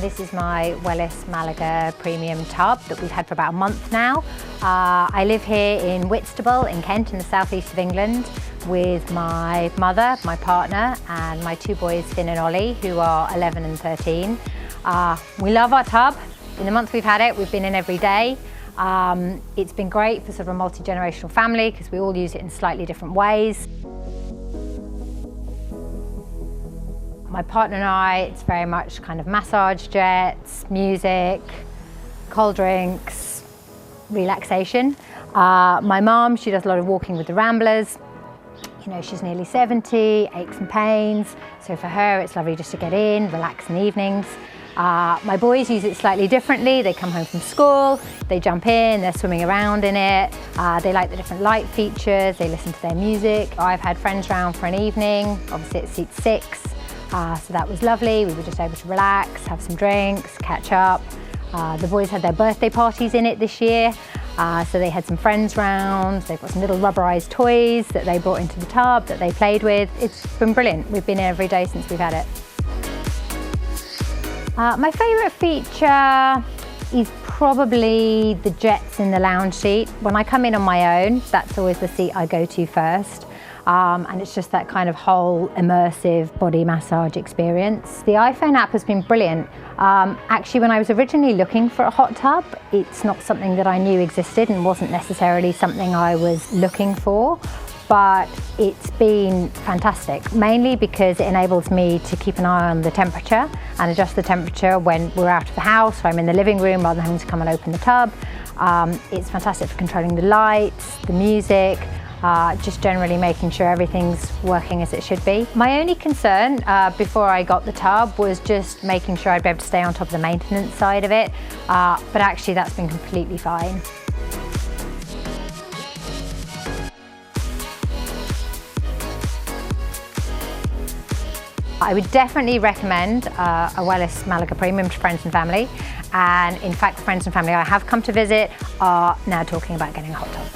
This is my Wellis Malaga Premium tub that we've had for about a month now. I live here in Whitstable in Kent in the southeast of England with my mother, my partner and my two boys Finn and Ollie, who are 11 and 13. We love our tub. In the month we've had it, we've been in every day. It's been great for sort of a multi-generational family because we all use it in slightly different ways. My partner and I, it's very much kind of massage jets, music, cold drinks, relaxation. My mum, she does a lot of walking with the Ramblers. You know, she's nearly 70, aches and pains. So for her, it's lovely just to get in, relax in the evenings. My boys use it slightly differently. They come home from school, they jump in, they're swimming around in it. They like the different light features, they listen to their music. I've had friends round for an evening, obviously it seats 6. So that was lovely. We were just able to relax, have some drinks, catch up. The boys had their birthday parties in it this year. So they had some friends round. They've got some little rubberized toys that they brought into the tub that they played with. It's been brilliant. We've been here every day since we've had it. My favourite feature is probably the jets in the lounge seat. When I come in on my own, that's always the seat I go to first. And it's just that kind of whole immersive body massage experience. The iPhone app has been brilliant. Actually, when I was originally looking for a hot tub, it's not something that I knew existed and wasn't necessarily something I was looking for, but it's been fantastic, mainly because it enables me to keep an eye on the temperature and adjust the temperature when we're out of the house, or I'm in the living room rather than having to come and open the tub. It's fantastic for controlling the lights, the music, just generally making sure everything's working as it should be. My only concern before I got the tub was just making sure I'd be able to stay on top of the maintenance side of it, but actually that's been completely fine. I would definitely recommend a Wellis Malaga Premium to friends and family, and in fact the friends and family I have come to visit are now talking about getting a hot tub.